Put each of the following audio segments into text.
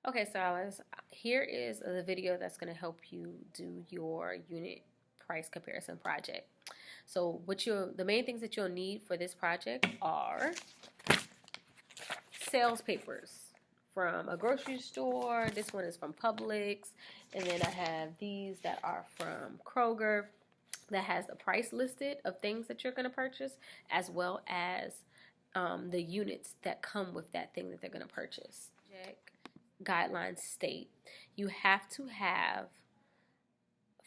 Okay, so Alice, here is the video that's going to help you do your unit price comparison project. So the main things that you'll need for this project are sales papers from a grocery store. This one is from Publix. And then I have these that are from Kroger that has the price listed of things that you're going to purchase, as well as the units that come with that thing that they're going to purchase. Guidelines state you have to have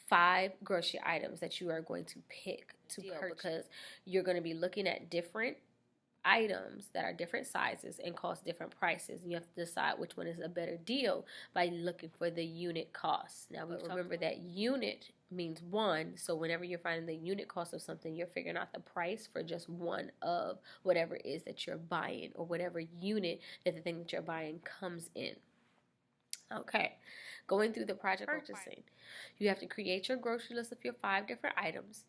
5 grocery items that you are going to pick to purchase, because you're going to be looking at different items that are different sizes and cost different prices. You have to decide which one is a better deal by looking for the unit cost. Now, remember that unit means one, so whenever you're finding the unit cost of something, you're figuring out the price for just one of whatever it is that you're buying, or whatever unit that the thing that you're buying comes in. Okay, going through the project purchasing, you have to create your grocery list of your 5 different items.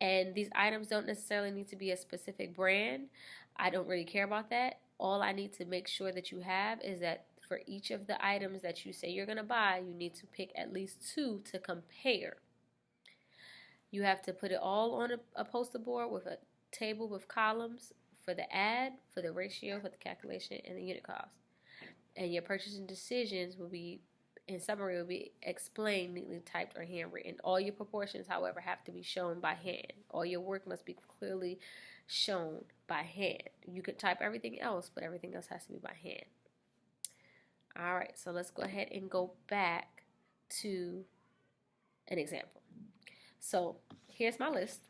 And these items don't necessarily need to be a specific brand. I don't really care about that. All I need to make sure that you have is that for each of the items that you say you're going to buy, you need to pick at least 2 to compare. You have to put it all on a poster board with a table with columns for the ad, for the ratio, for the calculation, and the unit cost. And your purchasing decisions will be, in summary, will be explained, neatly typed, or handwritten. All your proportions, however, have to be shown by hand. All your work must be clearly shown by hand. You could type everything else, but everything else has to be by hand. All right, so let's go ahead and go back to an example. So here's my list.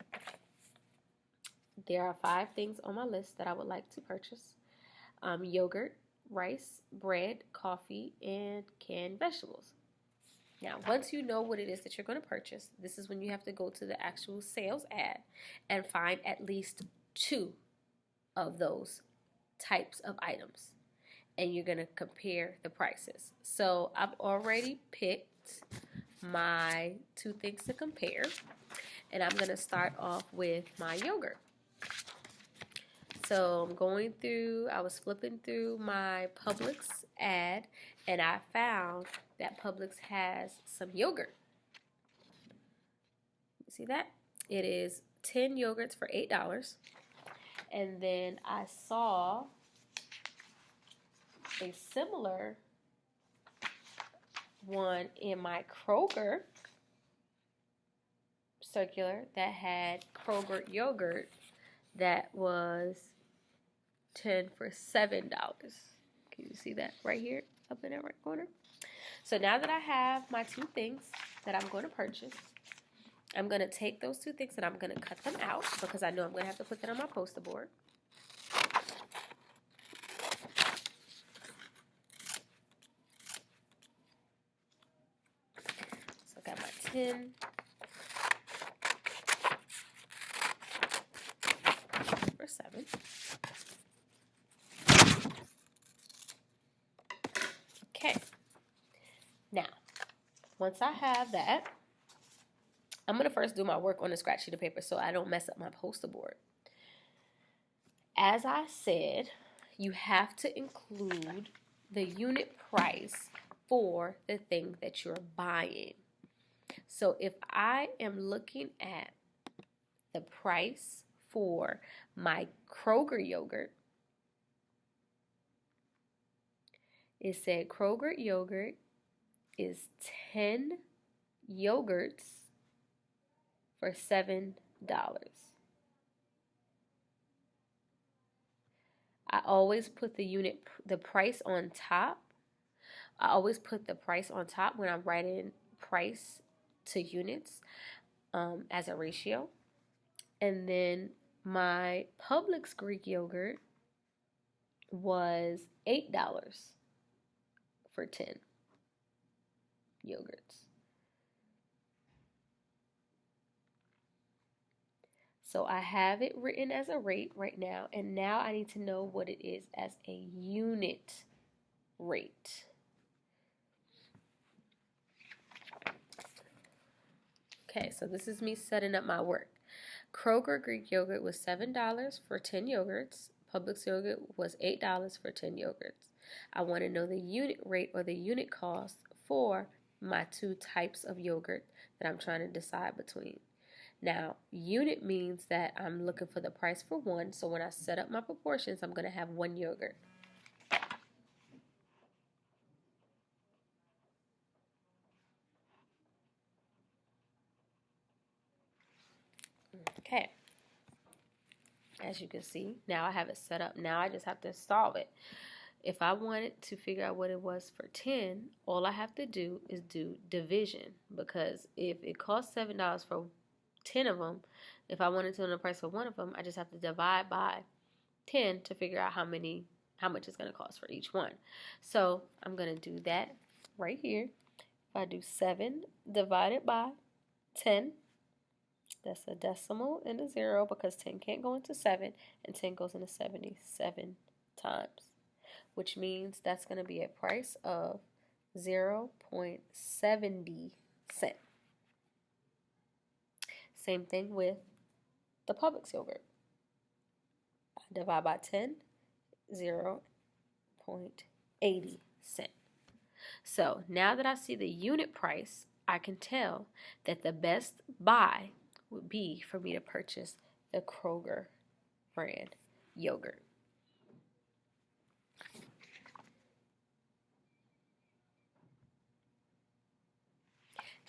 There are 5 things on my list that I would like to purchase. Yogurt, rice, bread, coffee, and canned vegetables. Now, once you know what it is that you're going to purchase, this is when you have to go to the actual sales ad and find at least 2 of those types of items. And you're going to compare the prices. So I've already picked my 2 things to compare. And I'm going to start off with my yogurt. So I was flipping through my Publix ad, and I found that Publix has some yogurt. See that? It is 10 yogurts for $8. And then I saw a similar one in my Kroger circular that had Kroger yogurt that was 10 for $7. Can you see that right here up in that right corner? So now that I have my 2 things that I'm going to purchase, I'm going to take those 2 things and I'm going to cut them out, because I know I'm going to have to put that on my poster board. So I got my 10 for 7. Okay. Now, once I have that, I'm going to first do my work on a scratch sheet of paper so I don't mess up my poster board. As I said, you have to include the unit price for the thing that you're buying. So if I am looking at the price for my Kroger yogurt, it said Kroger yogurt is 10 yogurts for $7. I always put the price on top. I always put the price on top when I'm writing price to units as a ratio. And then my Publix Greek yogurt was $8 for 10 yogurts. So I have it written as a rate right now, and now I need to know what it is as a unit rate. Okay, so this is me setting up my work. Kroger Greek yogurt was $7 for 10 yogurts. Publix yogurt was $8 for 10 yogurts. I want to know the unit rate or the unit cost for my two types of yogurt that I'm trying to decide between. Now, unit means that I'm looking for the price for one, so when I set up my proportions, I'm going to have one yogurt. Okay. As you can see, now I have it set up. Now I just have to solve it. If I wanted to figure out what it was for 10, all I have to do is do division, because if it costs $7 for 10 of them, if I wanted to know the price for one of them, I just have to divide by 10 to figure out how much it's going to cost for each one. So I'm going to do that right here. If I do 7 divided by 10, that's a decimal and a 0, because 10 can't go into 7, and 10 goes into 77 times, which means that's going to be a price of 0.70 cents. Same thing with the Publix yogurt. I divide by 10, 0.80 cents. So now that I see the unit price, I can tell that the best buy would be for me to purchase the Kroger brand yogurt.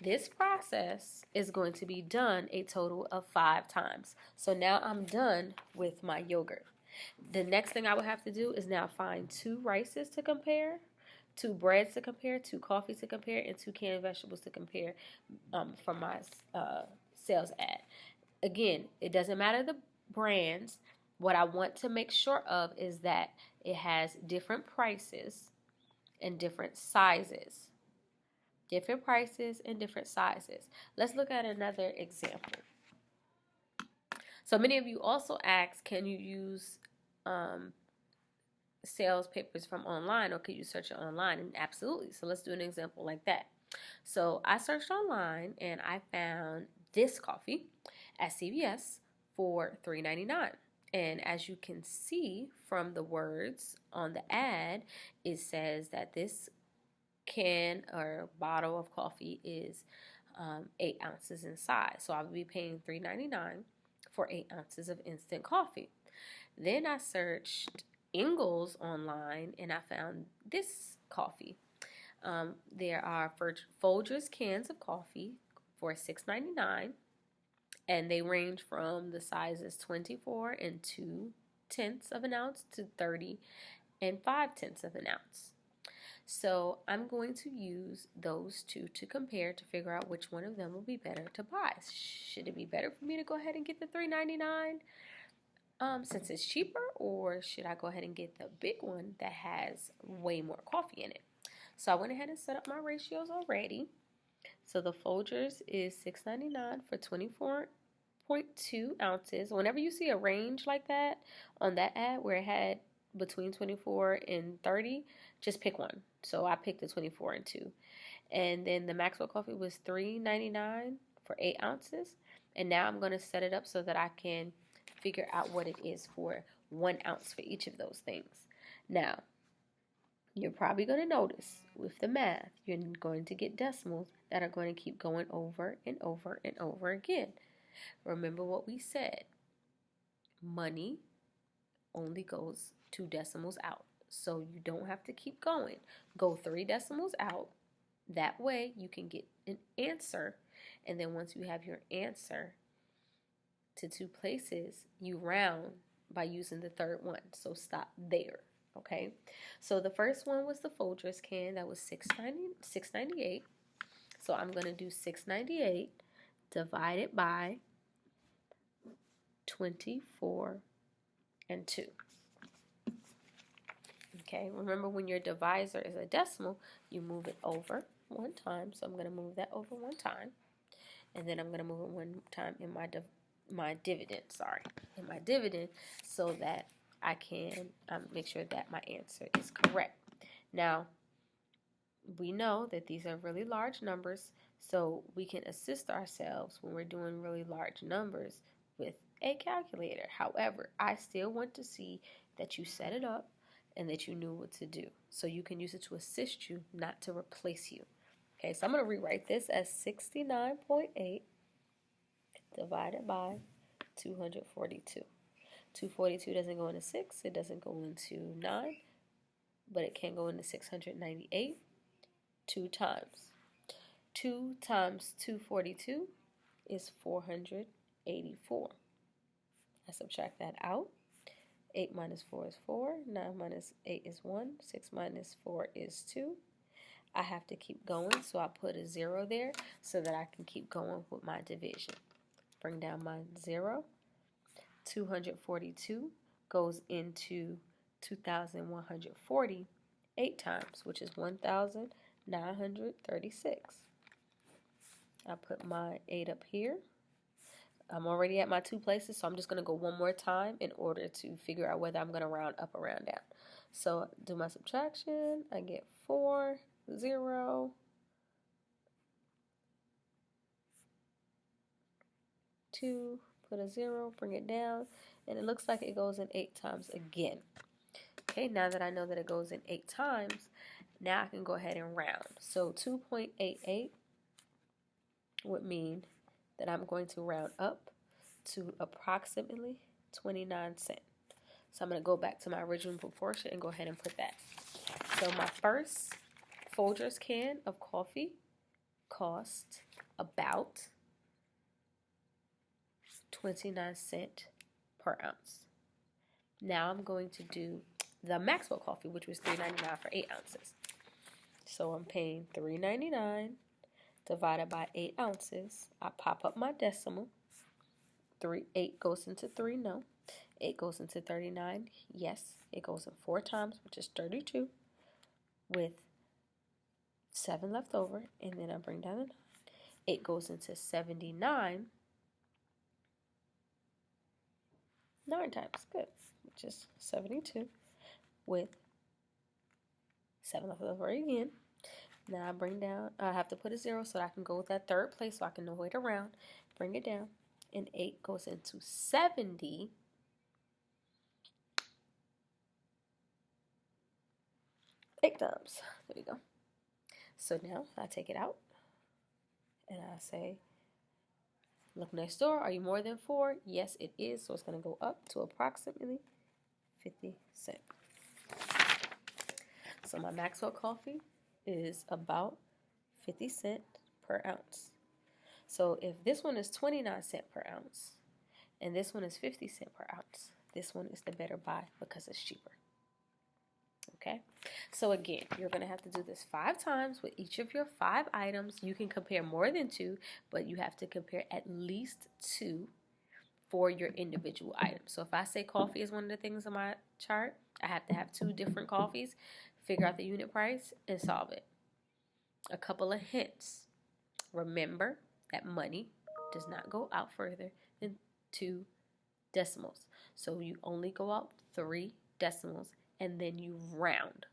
This process is going to be done a total of 5 times. So now I'm done with my yogurt. The next thing I would have to do is now find 2 rices to compare, 2 breads to compare, 2 coffees to compare, and 2 canned vegetables to compare from my sales ad. Again, it doesn't matter the brands. What I want to make sure of is that it has different prices and different sizes. Different prices and different sizes. Let's look at another example. So many of you also ask, can you use sales papers from online, or can you search it online? And absolutely. So let's do an example like that. So I searched online and I found this coffee at CVS for $3.99. And as you can see from the words on the ad, it says that this can or bottle of coffee is 8 ounces in size. So I'll be paying $3.99 for 8 ounces of instant coffee. Then I searched Ingles online and I found this coffee. There are Folgers cans of coffee for $6.99, and they range from the sizes 24 and 2/10 of an ounce to 30 and 5/10 of an ounce. So I'm going to use those two to compare to figure out which one of them will be better to buy. Should it be better for me to go ahead and get the $3.99 since it's cheaper, or should I go ahead and get the big one that has way more coffee in it? So I went ahead and set up my ratios already. So the Folgers is $6.99 for 24.2 ounces. Whenever you see a range like that on that ad where it had between 24 and 30, just pick one. So I picked the 24 and 2. And then the Maxwell coffee was $3.99 for 8 ounces. And now I'm going to set it up so that I can figure out what it is for 1 ounce for each of those things. Now, you're probably going to notice with the math, you're going to get decimals that are going to keep going over and over and over again. Remember what we said. Money only goes 2 decimals out. So you don't have to keep going. Go 3 decimals out. That way you can get an answer. And then once you have your answer to 2 places, you round by using the third one. So stop there. Okay. So the first one was the Folgers can. That was $6.98. So I'm going to do $6.98 divided by 24 and 2. Okay, remember when your divisor is a decimal, you move it over 1 time. So I'm going to move that over 1 time. And then I'm going to move it 1 time in my dividend, so that I can make sure that my answer is correct. Now, we know that these are really large numbers, so we can assist ourselves when we're doing really large numbers with a calculator. However, I still want to see that you set it up and that you knew what to do. So you can use it to assist you, not to replace you. Okay, so I'm going to rewrite this as 69.8 divided by 242. 242 doesn't go into 6, it doesn't go into 9, but it can go into 698 2 times. 2 times 242 is 484. I subtract that out. 8 minus 4 is 4, 9 minus 8 is 1, 6 minus 4 is 2. I have to keep going, so I put a 0 there so that I can keep going with my division. Bring down my 0. 242 goes into 2,140 8 times, which is 1,936. I put my 8 up here. I'm already at my 2 places, so I'm just going to go one more time in order to figure out whether I'm going to round up or round down. So do my subtraction. I get 4, 0, 2, put a 0, bring it down, and it looks like it goes in 8 times again. Okay, now that I know that it goes in 8 times, now I can go ahead and round. So 2.88 would mean that I'm going to round up to approximately 29 cents. So I'm going to go back to my original proportion and go ahead and put that. So my first Folgers can of coffee cost about 29 cents per ounce. Now I'm going to do the Maxwell coffee, which was $3.99 for 8 ounces. So I'm paying $3.99 divided by 8 ounces. I pop up my decimal. 8 goes into 3, no. 8 goes into 39, yes. It goes in 4 times, which is 32, with 7 left over, and then I bring down the 9. 8 goes into 79, 9 times, good, which is 72, with 7 left over again. Now I bring down, I have to put a 0 so that I can go with that 3rd place so I can know where to round. Bring it down, and 8 goes into 70. 8 times. There you go. So now I take it out and I say, look next door. Are you more than 4? Yes, it is. So it's going to go up to approximately 50 cents. So my Maxwell coffee is about 50 cents per ounce. So if this one is 29 cents per ounce and this one is 50 cents per ounce, this one is the better buy because it's cheaper. Okay, so again, you're going to have to do this 5 times with each of your 5 items. You can compare more than 2, but you have to compare at least 2 for your individual items. So if I say coffee is one of the things on my chart, I have to have 2 different coffees, figure out the unit price, and solve it. A couple of hints. Remember that money does not go out further than 2 decimals. So you only go out 3 decimals, and then you round.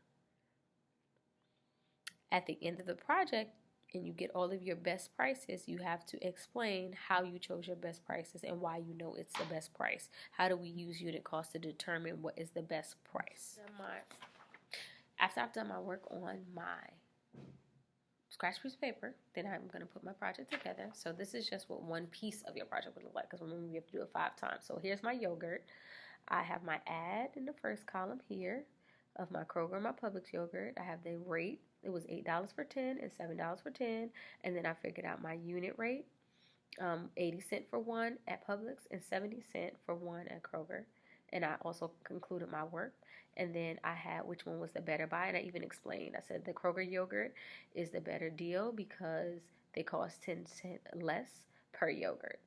At the end of the project, and you get all of your best prices, you have to explain how you chose your best prices and why you know it's the best price. How do we use unit cost to determine what is the best price? After I've done my work on my scratch piece of paper, then I'm going to put my project together. So this is just what one piece of your project would look like, because remember we have to do it 5 times. So here's my yogurt. I have my ad in the first column here of my Kroger and my Publix yogurt. I have the rate. It was $8 for 10 and $7 for 10. And then I figured out my unit rate, 80 cents for 1 at Publix and 70 cents for 1 at Kroger. And I also concluded my work. And then I had which one was the better buy. And I even explained. I said the Kroger yogurt is the better deal because they cost 10 cents less per yogurt.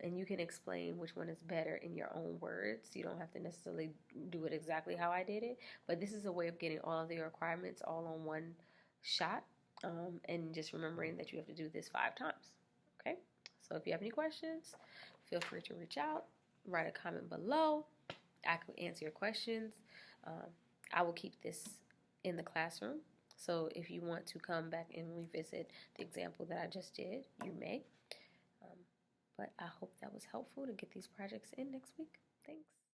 And you can explain which one is better in your own words. You don't have to necessarily do it exactly how I did it. But this is a way of getting all of the requirements all on one shot. And just remembering that you have to do this 5 times. Okay? So if you have any questions, feel free to reach out. Write a comment below. I can answer your questions. I will keep this in the classroom. So if you want to come back and revisit the example that I just did, you may. But I hope that was helpful to get these projects in next week. Thanks.